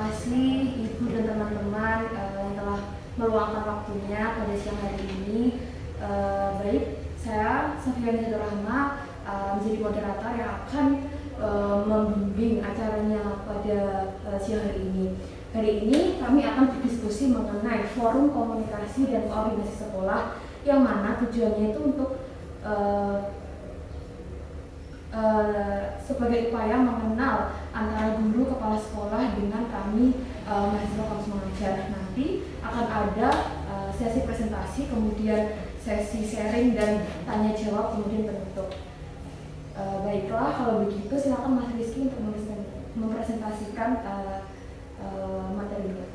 kasih Ibu dan teman-teman yang telah meluangkan waktunya pada siang hari ini. Baik, saya Safiani Rahma menjadi moderator yang akan membimbing acaranya pada siang hari ini. Hari ini kami akan berdiskusi mengenai forum komunikasi dan koordinasi sekolah yang mana tujuannya itu untuk sebagai upaya mengenal antara guru kepala sekolah dengan kami mahasiswa kampus mengajar. Nanti akan ada sesi presentasi, kemudian sesi sharing dan tanya jawab, kemudian penutup. Baiklah, kalau begitu silakan Mas Rizky untuk mempresentasikan materinya.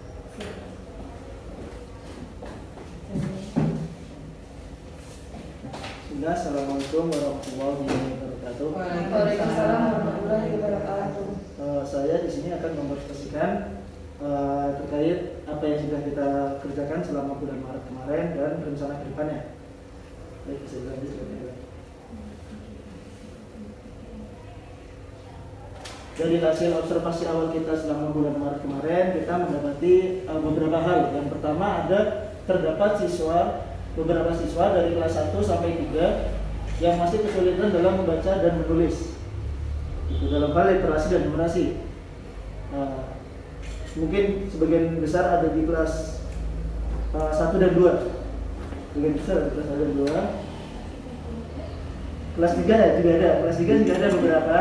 Assalamualaikum warahmatullahi wabarakatuh. Waalaikumsalam warahmatullahi wabarakatuh. Saya di sini akan mempresentasikan terkait apa yang sudah kita kerjakan selama bulan Maret kemarin dan rencana ke depannya. Baik, bisa dilanjut. Dari hasil observasi awal kita selama bulan Maret kemarin, kita mendapati beberapa hal. Yang pertama terdapat beberapa siswa dari kelas 1 sampai 3 yang masih kesulitan dalam membaca dan menulis. Itu dalam hal literasi dan numerasi. Mungkin sebagian besar ada di kelas 1 dan 2. Sebagian besar ada kelas 1 dan 2. Kelas 3 ya juga ada. Kelas 3 juga ada beberapa.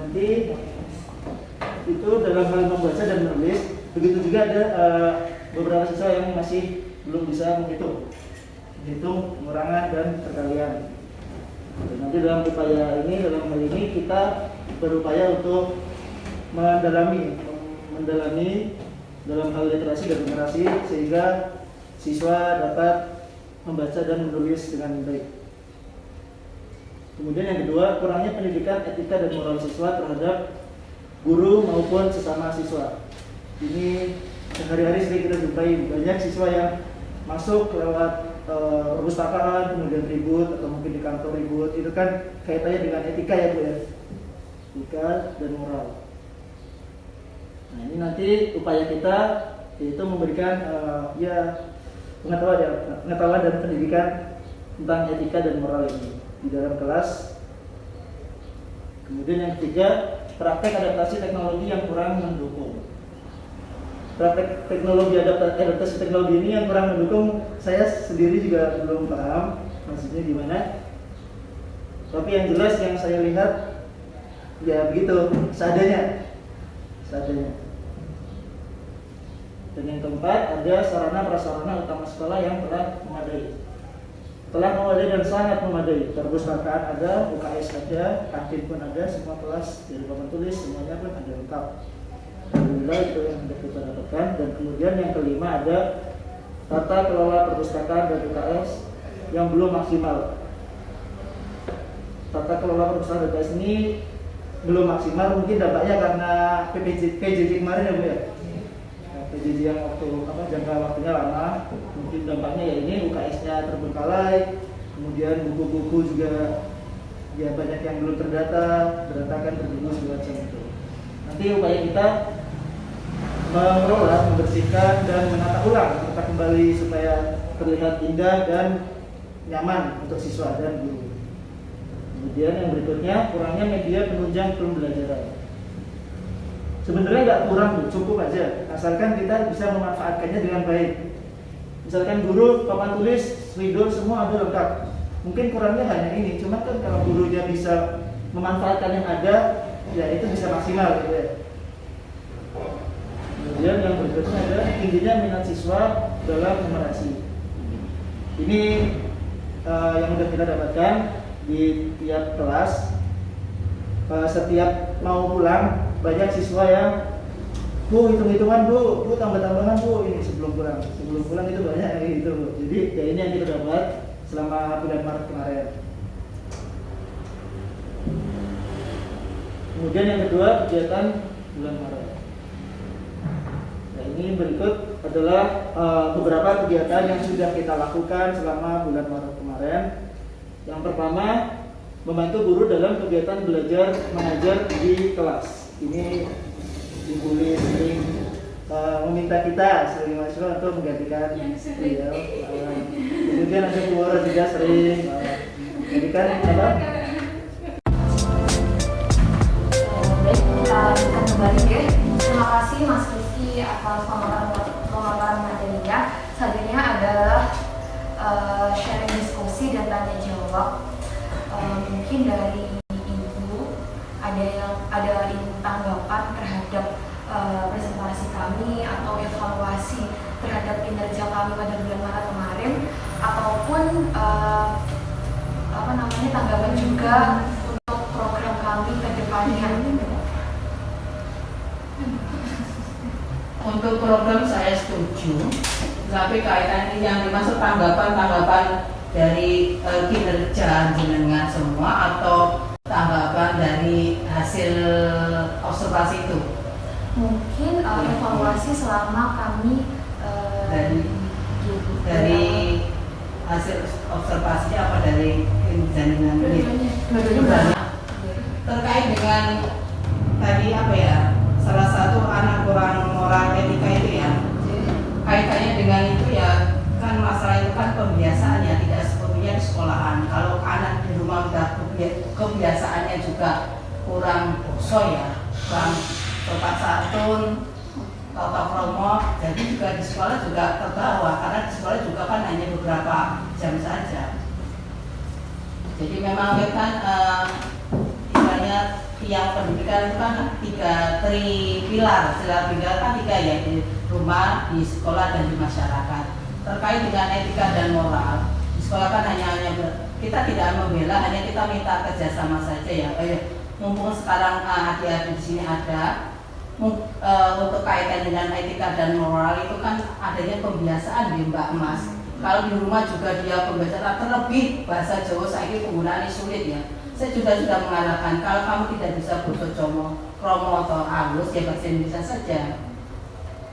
Nanti itu dalam hal membaca dan menulis. Begitu juga ada beberapa siswa yang masih belum bisa menghitung pengurangan dan perkalian. Nanti dalam hal ini kita berupaya untuk mendalami dalam hal literasi dan numerasi sehingga siswa dapat membaca dan menulis dengan baik. Kemudian yang kedua, kurangnya pendidikan etika dan moral siswa terhadap guru maupun sesama siswa. Ini sehari-hari sering kita jumpai banyak siswa yang masuk lewat perpustakaan, kemudian ribut atau mungkin di kantor ribut. Itu kan kaitannya dengan etika ya Bu ya, etika dan moral. Nah ini nanti upaya kita yaitu memberikan pengetahuan dan pendidikan tentang etika dan moral ini di dalam kelas. Kemudian yang ketiga, praktek adaptasi teknologi yang kurang mendukung. Praktek adaptasi teknologi ini yang kurang mendukung, saya sendiri juga belum paham maksudnya gimana. Tapi yang jelas yang saya lihat ya begitu, seadanya. Dan yang keempat, ada sarana prasarana utama sekolah yang telah memadai dan sangat memadai. Perpustakaan ada, UKS ada, kantin pun ada, semua kelas dari papan tulis semuanya pun ada lengkap. Alhamdulillah itu yang kita dapatkan. Dan kemudian yang kelima ada tata kelola perpustakaan dan UKS yang belum maksimal. Tata kelola perpustakaan dan UKS ini belum maksimal, mungkin dampaknya karena PJJ kemarin ya Bu ya. PJJ yang jangka waktunya lama, mungkin dampaknya ya ini UKS-nya terbengkalai, kemudian buku-buku juga ya banyak yang belum terdata, berantakan, terjerumus semacam itu. Nanti upaya kita mengelola, membersihkan dan menata ulang, menata kembali supaya terlihat indah dan nyaman untuk siswa dan guru. Kemudian yang berikutnya, kurangnya media penunjang pembelajaran. Sebenarnya nggak kurang, cukup aja, asalkan kita bisa memanfaatkannya dengan baik. Misalkan guru, papan tulis, spidol semua ada lengkap. Mungkin kurangnya hanya ini, cuma kan kalau gurunya bisa memanfaatkan yang ada, ya itu bisa maksimal gitu ya. Kemudian yang berikutnya ada tingginya minat siswa dalam numerasi. Ini yang sudah kita dapatkan di tiap kelas. Setiap mau pulang banyak siswa yang Bu hitung-hitungan Bu tambah-tambahan Bu, ini sebelum pulang itu banyak kayak gitu Bu. Jadi ya ini yang kita dapat selama bulan Maret kemarin. Kemudian yang kedua, kegiatan bulan Maret. Nah ini berikut adalah beberapa kegiatan yang sudah kita lakukan selama bulan Maret kemarin. Yang pertama, membantu guru dalam kegiatan belajar mengajar di kelas. Ini dibully sering meminta kita sebagai mahasiswa untuk menggantikan beliau. Kemudian ada Bu Woro juga sering menggantikan apa? Baik, kita lanjutkan kembali ya. Terima kasih Mas Rizky atas pemaparan materinya. Selanjutnya adalah sharing diskusi dan tanya jawab. Mungkin dari Ibu ada tanggapan terhadap presentasi kami atau evaluasi terhadap kinerja kami pada bulan Maret kemarin, ataupun tanggapan juga untuk program kami ke depannya. Untuk program saya setuju, tapi kaitan yang dimaksud tanggapan dari kinerja jenengan semua atau tanggapan dari hasil observasi itu? Mungkin evaluasi selama kami dari hasil observasinya apa dari jenengan ini? Terkait dengan tadi apa ya, salah satu anak kurang moral etika itu ya, kaitannya dengan itu ya kan, masalah itu kan pembiasaan ya, tidak sepenuhnya di sekolahan. Kalau anak di rumah udah kebiasaannya juga kurang boso ya, kurang sopan santun, tata krama, jadi juga di sekolah juga terbawa, karena di sekolah juga kan hanya beberapa jam saja. Jadi memang kan istilahnya tiang pendidikan itu kan pilar kan tiga ya, di rumah, di sekolah, dan di masyarakat. Terkait dengan etika dan moral, di sekolah kan hanya kita tidak membela, hanya kita minta kerjasama saja ya. Mumpung sekarang adik-adik di sini ada, untuk kaitan dengan etika dan moral itu kan adanya pembiasaan di Mbak Mas. Kalau di rumah juga dia pembiasaan, terlebih bahasa Jawa saya penggunaannya sulit ya. Saya juga sudah mengatakan kalau kamu tidak bisa boso kromo atau halus ya bahasa Indonesia saja.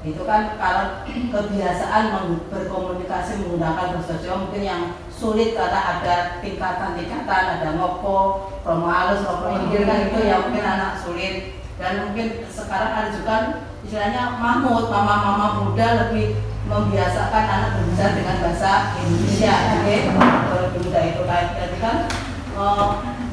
Itu kan kalau kebiasaan berkomunikasi menggunakan bahasa Jawa mungkin yang sulit karena ada tingkatan-tingkatan, ada ngopo, kromo halus, kromo inggil kan itu yang mungkin anak sulit. Dan mungkin sekarang ada juga istilahnya mama muda lebih membiasakan anak berbicara dengan bahasa Indonesia. Jadi muda itu kan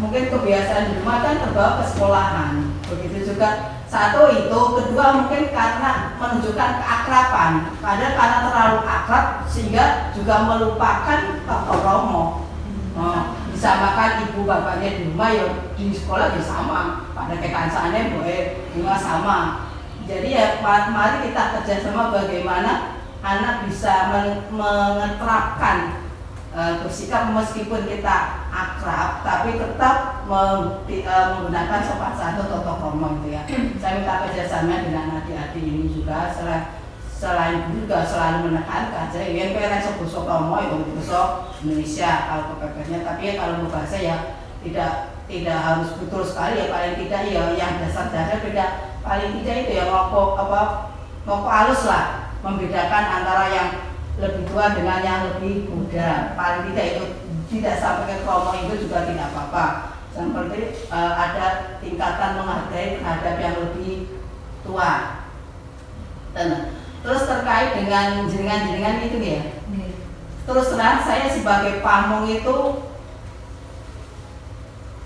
mungkin kebiasaan di rumah kan terbawa ke sekolahan. Begitu juga satu itu, kedua mungkin karena menunjukkan keakraban. Padahal karena terlalu akrab sehingga juga melupakan tata krama. Disamakan ibu bapaknya di rumah ya di sekolah ya sama, pada kekansaannya bunga sama. Jadi ya mari kita kerjasama bagaimana anak bisa mengeterapkan bersikap meskipun kita akrab tapi tetap menggunakan sopan santun tata krama gitu ya. Saya minta kerjasama dengan adik-adik ini juga, selain juga selalu menekankan saya ingin pengen bahasa kromo itu bahasa Indonesia kalau kepepetnya, tapi ya kalau bahasa ya tidak harus betul sekali ya, paling tidak ya yang dasar-dasar beda, paling tidak itu ya ngoko halus lah, membedakan antara yang lebih tua dengan yang lebih muda, paling tidak itu tidak sampai ke kromo itu juga tidak apa-apa. Seperti ada tingkatan menghargai terhadap yang lebih tua. Terus terkait dengan jenengan itu ya, terus terang saya sebagai pamong itu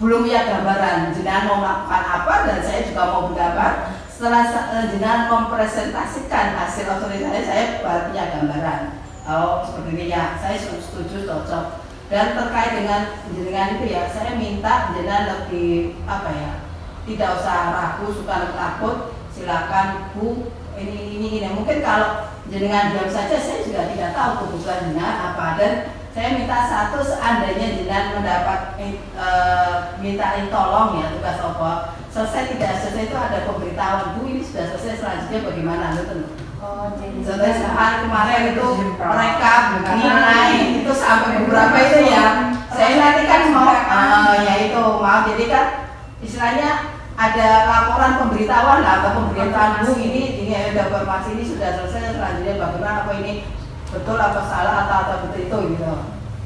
belum punya gambaran jenengan mau melakukan apa, dan saya juga mau bergambar. Setelah jenengan mempresentasikan hasil otoritasnya, saya baru punya gambaran. Oh seperti ini ya, saya setuju, cocok. Dan terkait dengan jenengan itu ya, saya minta jenengan lebih tidak usah ragu, suka takut, silakan Bu. Ini mungkin kalau jenengan diam saja saya juga tidak tahu kebutuhan jenengan apa, dan saya minta satu, seandainya jenengan mendapat mintain tolong ya tugas apa, selesai tidak selesai itu ada pemberitahuan, Bu ini sudah selesai, selanjutnya bagaimana jadi hari kemarin itu mereka nilai itu sampai beberapa itu ya, saya nanti kan mau jadi kan istilahnya ada laporan pemberitahuan lah, atau pemberitahuan Bu ini ada informasi ini sudah selesai, selanjutnya bagaimana, apa ini betul apa salah atau betul itu gitu.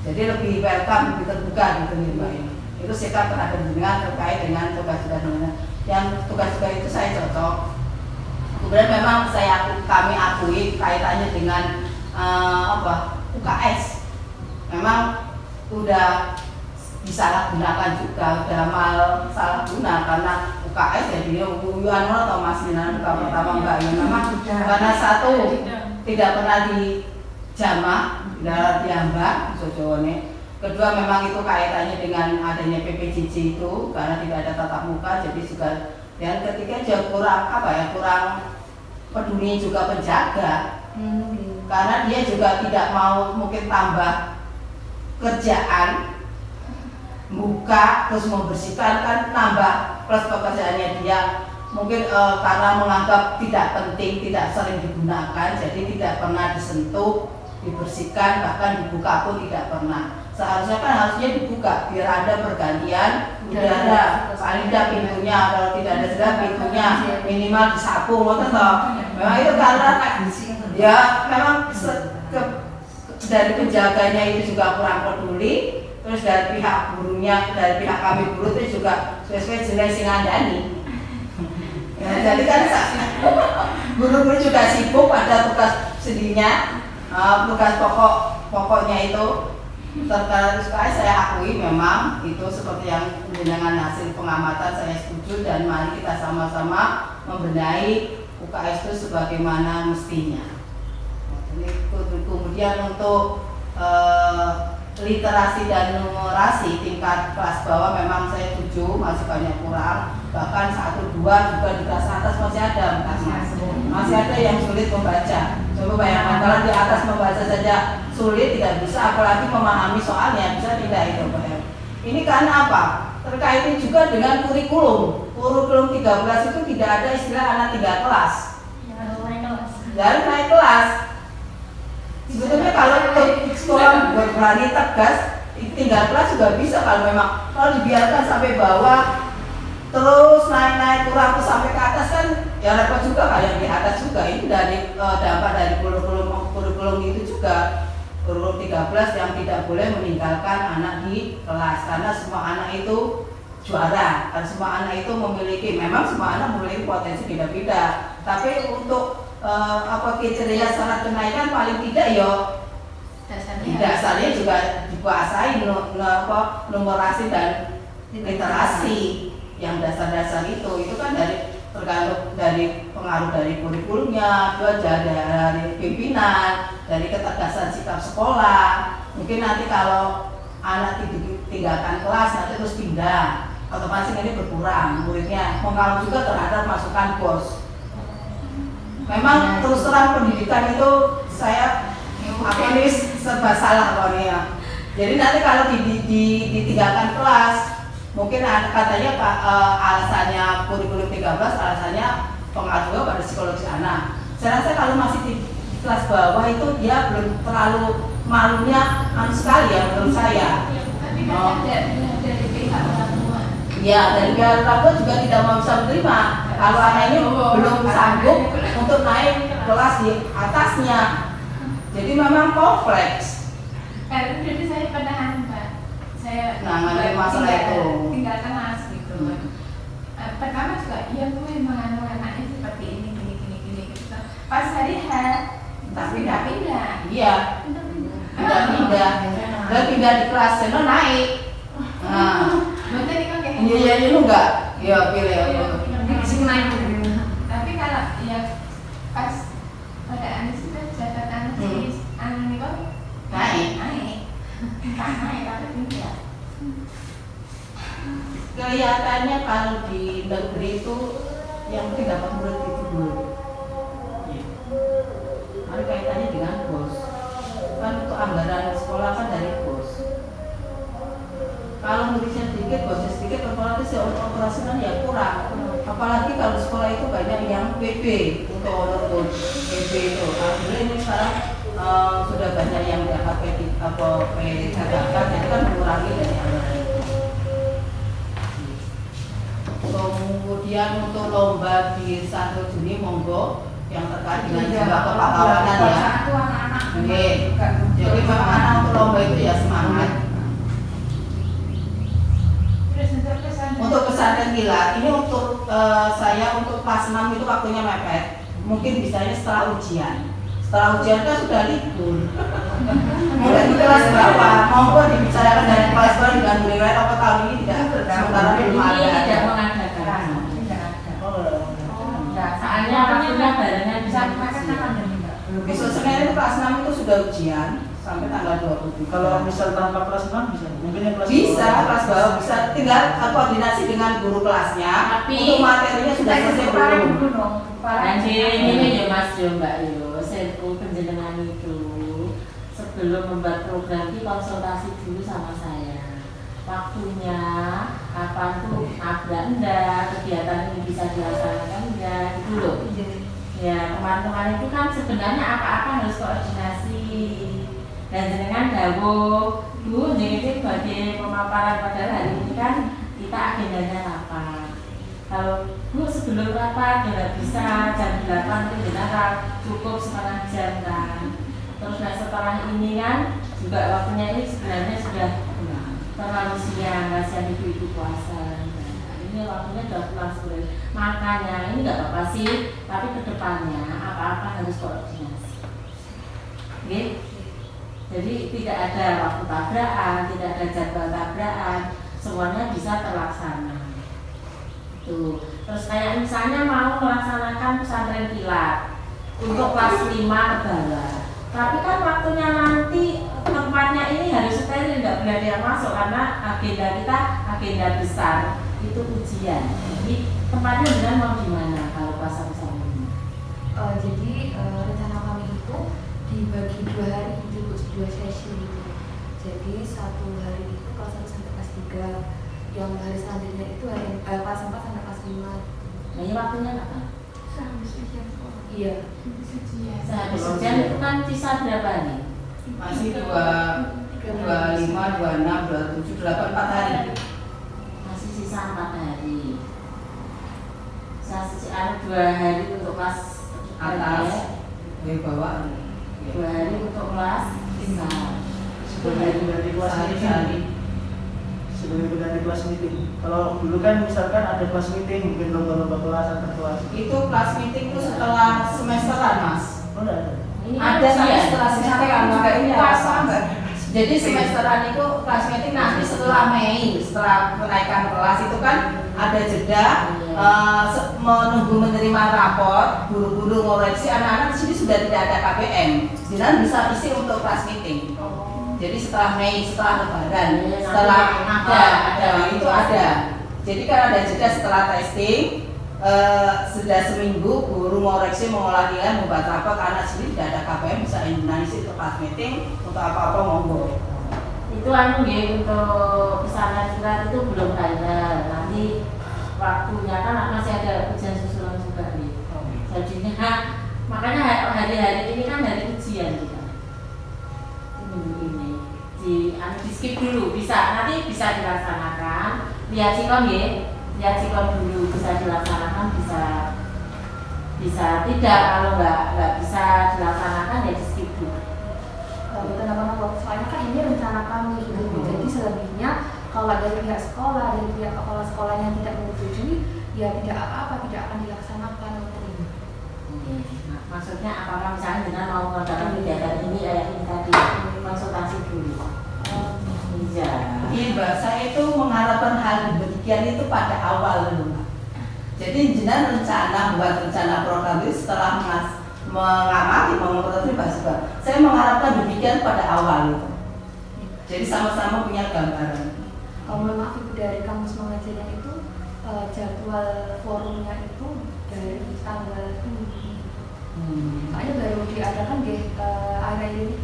Jadi lebih welcome, lebih terbuka gitu nih Mbak ini. Itu sikap terhadap jenengan terkait dengan tugas-tugas jenengan. Yang tugas-tugas itu saya cocok. Kemudian memang kami akui kaitannya dengan UKS. Memang udah disalahgunakan juga, udah salah guna karena UKS jadi uyuan atau masinan pertama enggak ya memang karena satu tidak pernah dijamak, tidak diambak Jawane. Kedua memang itu kaitannya dengan adanya PPJJ itu karena tidak ada tatap muka, jadi juga dan ketiga juga kurang peduli juga penjaga karena dia juga tidak mau mungkin tambah kerjaan buka terus membersihkan kan nambah plus pekerjaannya dia mungkin karena menganggap tidak penting, tidak sering digunakan, jadi tidak pernah disentuh, dibersihkan, bahkan dibuka pun tidak pernah. Seharusnya kan harusnya dibuka biar ada pergantian udara, paling tidak pintunya, kalau tidak ada sudah pintunya minimal disapu, memang itu karena ya memang dari penjaganya itu juga kurang peduli. Terus dari pihak gurunya, dari pihak kami guru itu juga sesuai jelas sing ngandani. Ya, jadi kan guru-guru juga sibuk pada tugas sendirinya, tugas pokoknya itu terkait saya akui memang itu seperti yang dengan hasil pengamatan saya setuju dan mari kita sama-sama membenahi UKS itu sebagaimana mestinya. Kemudian untuk literasi dan numerasi tingkat kelas bawah memang saya setuju masih banyak kurang, bahkan 1, 2 juga di kelas atas masih ada masih ada yang sulit membaca. Coba bayangkan kalau di atas membaca saja sulit, tidak bisa apalagi memahami soalnya, bisa tidak itu Pak. Ini karena apa? Terkait juga dengan kurikulum 13 itu tidak ada istilah anak 3 kelas dan naik kelas. Sebetulnya kalau sekolah berani tegas, tinggal kelas juga bisa kalau memang kalau dibiarkan sampai bawah terus naik kurang sampai ke atas kan ya repot juga kayak di atas juga. Ini dari dampak dari kurikulum itu juga kurikulum 13 yang tidak boleh meninggalkan anak di kelas karena semua anak itu juara, karena semua anak itu memang semua anak memiliki potensi beda-beda, tapi untuk kriteria syarat kenaikan paling tidak ya dasarnya juga dikuasai numerasi dan literasi yang dasar-dasar itu kan tergantung dari pengaruh dari kurikulumnya, dari pimpinan, dari ketegasan sikap sekolah. Mungkin nanti kalau anak tinggalkan kelas nanti terus pindah, otomatis ini berkurang muridnya, pengaruh juga terhadap masukan bos. Memang terus terang pendidikan itu saya ini serba salah pokoknya. Jadi nanti kalau ditinggalkan kelas, mungkin katanya alasannya kurikulum 13 alasannya pengaruh pada psikologi anak. Saya rasa kalau masih di kelas bawah itu dia belum terlalu malunya sekali ya menurut saya. Tapi kan dari pihak orang tua. Ya, dari pihak orang tua juga tidak mau bisa menerima kalau anak ini belum sanggup untuk naik kelas di atasnya. Jadi memang kompleks. Jadi saya pernah Mbak, saya mengenai masalah itu tinggal kelas gitu. Pertama juga iya gue memang anaknya seperti ini gini gitu. Pas hari H tapi pindah. Iya. Pindah. Dan pindah di kelas seno naik. Betul kan kayak iya itu enggak. Iya pilih. Naik. Tapi kalau ya pas pada anis itu jabatan si anu ini kok naik tapi pindah. Kelihatannya kalau di negeri itu yang penting dapat murid itu dulu. Mari kaitannya dengan bos. Kan untuk anggaran sekolah kan dari bos. Kalau muridnya sedikit, bosnya sedikit, otomatis ya operasional ya kurang. Apalagi kalau sekolah itu banyak yang PB untuk honor PB itu. Alhamdulillah ini sekarang sudah banyak yang dapat PDKK, jadi kan mengurangi dari anggaran itu. Kemudian untuk lomba di 1 Juni monggo yang terkait dengan jiwa kepahlawanan ya. Oke. Jadi memang anak untuk lomba itu ya semangat. Untuk pesantren kilat ini untuk saya untuk kelas 6 itu waktunya mepet. mungkin misalnya setelah ujian. Setelah ujian kan sudah libur. Mulai di kelas berapa? Monggo dibicarakan dari kelas berapa dengan Bu Lewet apa tahun ini tidak sementara belum ada. Ini tidak mengadakan. Tidak ada. Enggak, soalnya waktunya barengan bisa Besok Senin itu kelas 6 itu sudah ujian sampai tanggal 27. Kalau misal tanpa kelas 6 bisa, mungkin yang kelas Bisa, bawah. kelas bawah bisa, tinggal koordinasi dengan guru kelasnya. Tapi untuk materinya sudah selesai belum? Anjir, ini ya Mas yo Mbak yo, saya penjenengan itu sebelum membuat program ini konsultasi dulu sama saya. Waktunya, kapan tuh ada enggak, kegiatan ini bisa dilaksanakan enggak, gitu loh. Ya kemarin-kemarin itu kan sebenarnya apa-apa harus koordinasi. Dan jenengan dawuh, Bu, jadi sebagai pemaparan pada hari ini kan kita agendanya kapan. Kalau Bu sebelum rapat ya bisa jam 8 itu benar cukup setengah jam kan. Terus nah setelah ini kan juga waktunya ini sebenarnya sudah terlalu siang, kasihan ibu-ibu puasa. Nah, ini waktunya sudah pulang sore. Makanya ini nggak apa-apa sih, tapi kedepannya apa-apa harus koordinasi. Oke? Jadi tidak ada waktu tabrakan, tidak ada jadwal tabrakan, semuanya bisa terlaksana. Tuh. Terus kayak misalnya mau melaksanakan pesantren kilat untuk kelas 5 ke bawah. Tapi kan waktunya nanti tempatnya ini harus steril, nggak boleh ada yang masuk karena agenda kita agenda besar itu ujian. Jadi tempatnya benar mau di mana kalau pasar-pasar ini? Jadi rencana kami itu dibagi 2 hari gitu, 2 sesi gitu. Jadi 1 hari itu kelas 1 sampai kelas 3, yang hari selanjutnya itu hari kelas 4 sampai kelas 5. Nah ini waktunya kapan? Sehabis ujian sekolah. Iya. Sehabis ujian itu kan sisa berapa nih? Masih 25, 26, 27, 4 hari. Masih sisa 4 hari. Sisa 2 hari untuk kelas Atas, dari bawah. 2 hari untuk kelas sisa. Sebelum ganti kelas meeting. Sehari-hari. Sebelum ganti kelas meeting. Kalau dulu kan misalkan ada kelas meeting, mungkin lomba-lomba kelas antar kelas. Itu kelas meeting itu setelah semesteran, Mas. Oh, enggak ada. Ini kan Ada tapi ujian. setelah semesteran juga ini apa? Jadi semesteran itu kelas meeting nanti setelah Mei, setelah kenaikan kelas itu kan ada jeda menunggu menerima rapor, guru-guru ngoreksi anak-anak di sini sudah tidak ada KBM, jadi bisa isi untuk kelas meeting. Jadi setelah Mei, setelah Lebaran, setelah ada itu ada. Jadi kan ada jeda setelah testing. Sudah seminggu guru ngoreksi mengolah nilai membuat rapor anak sendiri tidak ada KPM bisa isi untuk kelas meeting untuk apa-apa monggo. Itu anu nggih untuk pesanan surat itu belum final. Nanti waktunya kan masih ada ujian susulan juga nih. Jadinya makanya hari-hari ini kan hari ujian kita. Ini di skip dulu bisa nanti bisa dilaksanakan. Lihat sikon nggih. Lihat sikon dulu bisa dilaksanakan bisa tidak, kalau nggak bisa dilaksanakan ya di skip dulu. Kenapa? Soalnya kan ini rencana kami gitu. Jadi selebihnya kalau dari pihak sekolah, dari pihak kepala sekolahnya tidak menyetujui, ya tidak apa-apa, tidak akan dilaksanakan. Nah, maksudnya apakah misalnya dengan mau mengadakan kegiatan ini kayak ini tadi konsultasi dulu? Iya. Iya Mbak, saya itu mengharapkan hal demikian itu pada awal dulu Mbak. Jadi jenengan buat rencana program itu setelah mengamati memotret Mbak Subah. Saya mengharapkan demikian pada awal itu. Jadi sama-sama punya gambaran. Mohon maaf Ibu, dari kamus mengajarnya itu jadwal forumnya itu dari tanggal ini. Soalnya baru diadakan di akhir ini.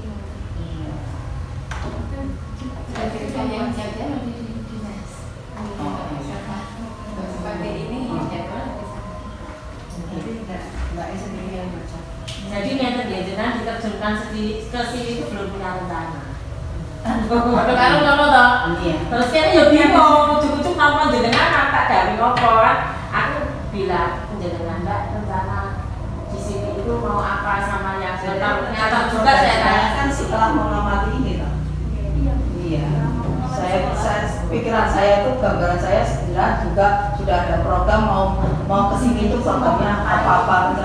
Yang jaga di dinas. Sebagai ini jadwal Jadi enggak sendiri yang baca. Jadi nyata dia jenengan diterjunkan ke sini itu belum punya rencana. Kalau ngono toh. Iya. Terus kene ya bingung, ujug-ujug napa jenengan tak gawe apa kan. Aku bilang jenengan Mbak rencana di sini itu mau apa sama yang ternyata juga saya kan setelah mengamati ini toh. Iya. Saya pikiran saya itu, gambaran saya sebenarnya juga sudah ada program mau kesini itu programnya apa-apa.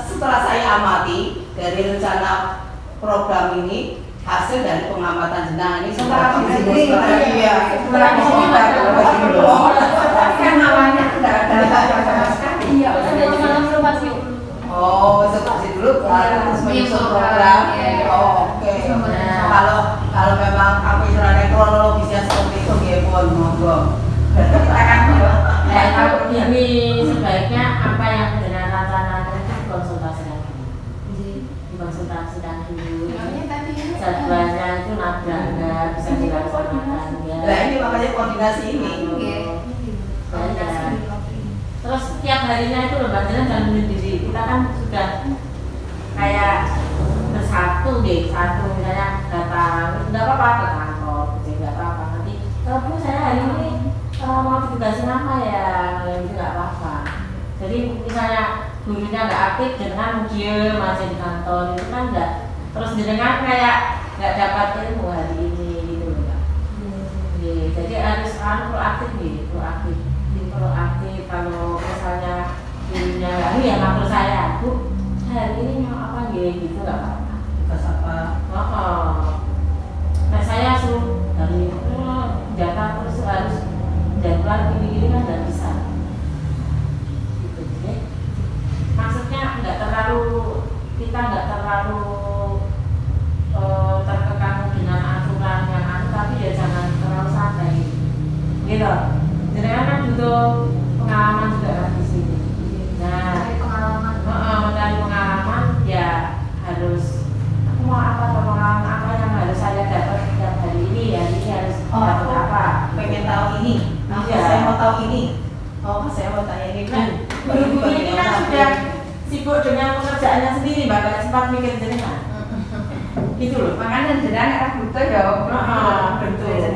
Setelah saya amati dari rencana program ini, hasil dari pengamatan jenengan ini setelah kan awalnya tidak ada sama sekali. Iya, observasi dulu. Oh, observasi dulu terus menyusun program. Oh, oke. Kalau memang apa istilahnya kronologisnya seperti itu, ya pun monggo. Ini sebaiknya apa yang dengan rencanakan itu dikonsultasikan dulu. Dikonsultasikan dulu. Jadwalnya itu nggak bisa dilaksanakan ya. Nah ini makanya koordinasi ini. Terus tiap harinya itu loh Mbak Jalan jangan menyendiri. Kita kan sudah kayak bersatu deh, satu misalnya datang, nggak apa-apa ke kantor, nggak apa-apa nanti. Bu saya hari ini mau ditugasin apa ya, itu nggak apa-apa. Jadi misalnya gurunya nggak aktif, jangan diem aja di kantor itu kan nggak. Terus jangan kayak nggak dapat ilmu hari ini gitu loh Kak. Jadi harus proaktif nih, proaktif. Proaktif kalau misalnya gurunya lalu ya ngatur saya, Bu hari ini mau apa gitu nggak apa-apa. Terus apa? Nah saya suruh dari data terus harus jadwal gini-gini kan nggak bisa. Gitu deh. Maksudnya kita nggak terlalu terkekang dengan aturan yang tapi ya jangan terlalu santai. Gitu. Jadi kan butuh pengalaman juga kan di sini. Nah, dari pengalaman ya harus aku mau apa pengalaman apa yang harus saya dapat setiap hari ini ya ini harus dapat apa? Pengen tahu ini. Iya. Saya mau tahu ini. Oh, saya mau tanya ini kan. Guru ini kan sudah sibuk dengan pekerjaannya sendiri, Mbak, gak sempat mikir jenengan. Gitu loh. Makanya jenengan arah butuh ya. Betul.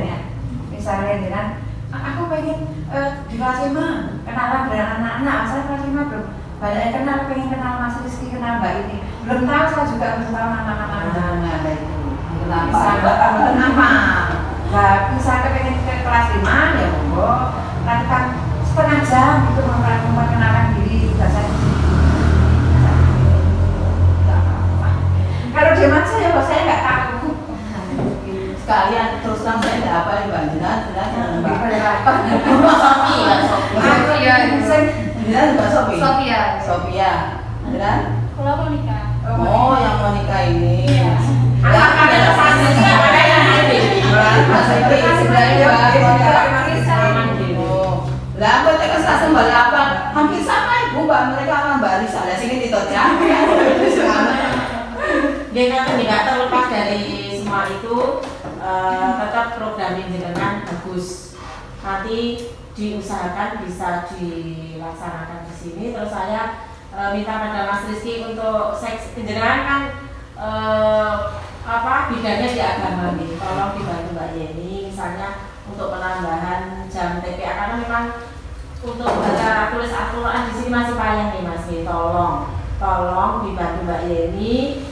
Misalnya jenengan aku pengen di kelas 5 kenalan dengan anak-anak, saya kelas 5 belum banyak yang kenal, pengen kenal Mas Rizky, kenal Mbak ini belum tahu, saya juga belum tahu nama-nama Ada itu. kenapa nggak bisa pengen ke kelas 5 ya monggo lakukan setengah jam itu memperkenalkan diri sudah saya nggak apa-apa. Kalau dia maksa ya kok saya nggak tahu. Sekalian terus terang saya nggak apa Mbak Jenat, Mbak. Sophia, Jenat. Kalau aku nikah. Oh, yang mau nikah ini. Anak ada kesannya lah, aku tekan stasiun balapan hampir sama ibu Mbak, mereka sama Mbak Risa. Lah sini ditocak. Dia kan tidak terlepas dari semua itu. Tetap program yang jenengan bagus. Nanti diusahakan bisa dilaksanakan di sini. Terus saya minta pada Mas Rizky untuk jenengan kan bidangnya di agama nih. Tolong dibantu Mbak Yeni, misalnya untuk penambahan jam TPA karena memang untuk baca tulis Al-Quran di sini masih payah nih Mas. Tolong dibantu Mbak Yeni.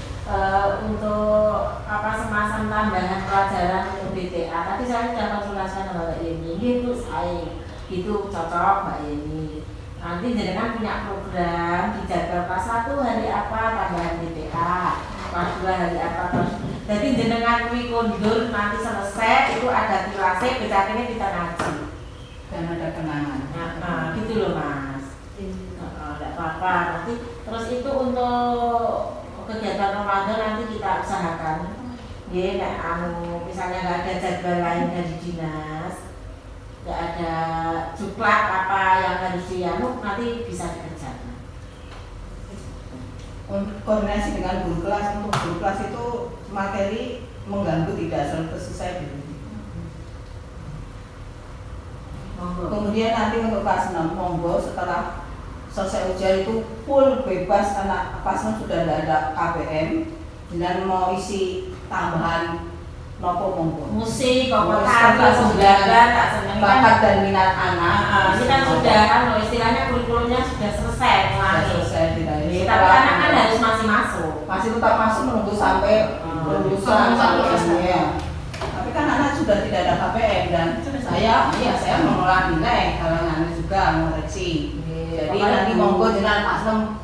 Untuk semacam tambahan pelajaran untuk BTA. Tadi saya sudah konsultasikan sama Mbak Yeni, itu saya itu cocok Mbak Yeni. Nanti jenengan punya program di jadwal kelas 1 hari apa tambahan BTA, kelas 2 hari apa. Jadi jenengan kuwi kondur nanti selesai itu ada kilase BTA-nya kita ngaji Dan ada kenangan. Nah, gitu loh Mas. Enggak apa-apa. Nanti terus itu untuk kegiatan Ramadan nanti kita usahakan misalnya nggak ada jadwal lain dari dinas, nggak ada juklak apa yang harus nanti bisa dikerjakan. Koordinasi dengan guru kelas, untuk guru kelas itu materi mengganggu tidak selesai dulu. Kemudian nanti untuk kelas 6 monggo setelah selesai ujian itu full bebas, anak kelas 6 sudah ada KPM dan mau isi tambahan nopo monggo. Musik, kompetisi, belajar, tak seneng bakat dan minat anak. Ini kan sudah istilahnya kurikulumnya sudah selesai. Selesai tidak ini. Tapi anak kan harus masih masuk. Masih tetap masuk menunggu sampai lulusan ya. Tapi kan anak sudah tidak ada KPM dan saya mengolah nilai kalangan juga mengoreksi. Jadi nanti monggo jenengan paslem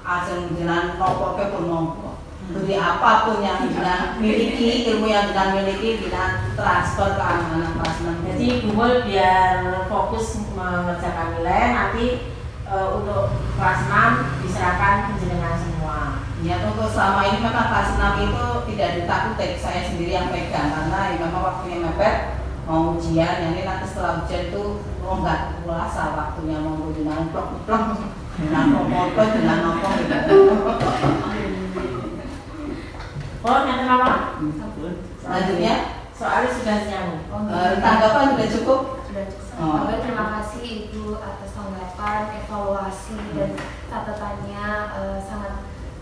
asal jenengan nopoke pun monggo. Jadi apapun yang jenengan miliki, ilmu yang jenengan miliki jenengan transfer ke anak-anak kelas 6. Jadi Gumul biar fokus mengerjakan nilai, nanti untuk kelas 6 diserahkan ke jenengan semua. Ya, untuk selama ini memang kelas 6 itu tidak ditakutik, saya sendiri yang pegang karena memang waktunya mepet, mau ujian, yang ini nanti setelah ujian itu nggak puasa waktunya mau jenengan plok-plok, jenengan foto, jenengan nongkrong gitu. Oh, yang kenapa? Selanjutnya, soalnya sudah siang. tanggapan sudah cukup? Sudah cukup. Oh. Oke, terima kasih Ibu atas tanggapan, evaluasi dan catatannya sangat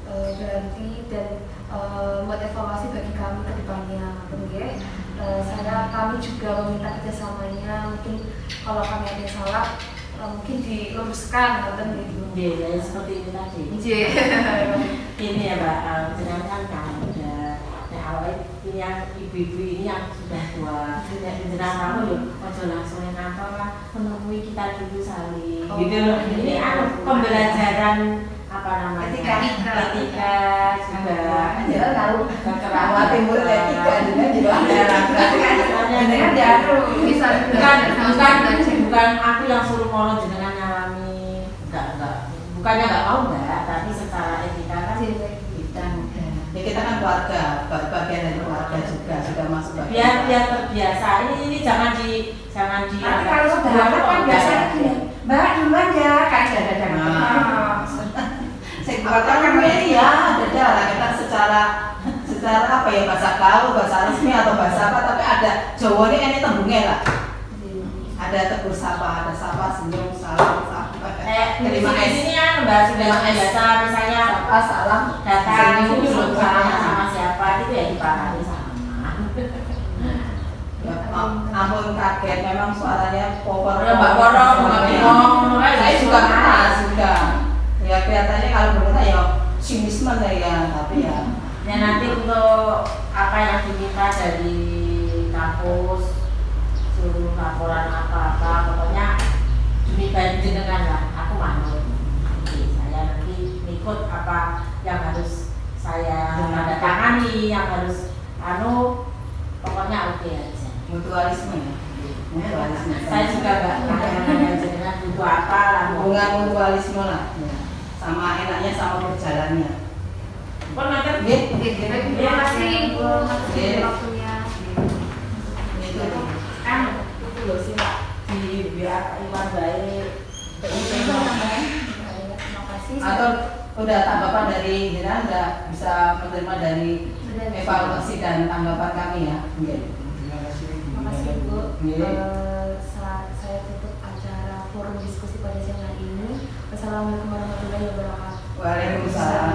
berarti dan buat evaluasi bagi kami ke depannya. Kami juga meminta kerjasamanya, mungkin kalau kami ada yang salah mungkin diluruskan atau gitu. Iya, seperti ini tadi. Ini ya Mbak, jenengan kan udah awalnya ini yang ibu-ibu ini yang sudah tua. Jenengan kamu loh, ojo langsung yang kantor lah, menemui kita dulu saling. Gitu loh. Ini pembelajaran apa namanya? Etika juga. Jangan tahu. Kekerawatan Timur etika juga Jenengan diatur bisa bukan aku yang suruh ngomong jenengan nyalami, enggak. Bukannya nggak mau enggak, tapi secara etika kan kita kan keluarga, bagian dari keluarga juga sudah masuk bagian. biar terbiasa. Ini jangan di Nanti kalau sudah lama kan biasanya gini, Mbak duluan ya, kayak dada-dada. Saya katakan ini ya, ada kita secara apa ya, bahasa gaul, bahasa resmi atau bahasa apa, tapi ada Jawa ini tembungnya lah. Ada tegur sapa, ada sapa, senyum, salam, terima kasih. Ini kan Mbak sudah biasa, misalnya Sapa, salam, datang itu senyum, salam sama siapa itu ya dipahami sama. Ampun kaget, memang suaranya power. Mbak Poro, Saya juga kenal sudah. Ya kelihatannya kalau berkata ya sinisme ya, tapi ya. Ya nanti untuk apa yang diminta dari kampus, suruh laporan apa-apa, pokoknya demi baik jenengan lah, aku manut. Jadi saya nanti ikut apa yang harus saya tanda tangani, yang harus pokoknya oke aja. Mutualisme ya. Mutualisme. Saya juga nggak jenengan butuh apa lah. Hubungan mutualisme lah. Sama enaknya sama berjalannya. Pun nanti Terima kasih Ibu atas waktunya. Itu kan itu loh sih Pak di biar Iwan baik. Terima kasih. atau udah tanggapan dari jenengan udah bisa menerima dari evaluasi dan tanggapan kami ya. Terima kasih Ibu. Iya. Saat saya tutup acara forum diskusi pada siang hari ini. Wassalamualaikum warahmatullahi wabarakatuh. Waalaikumsalam.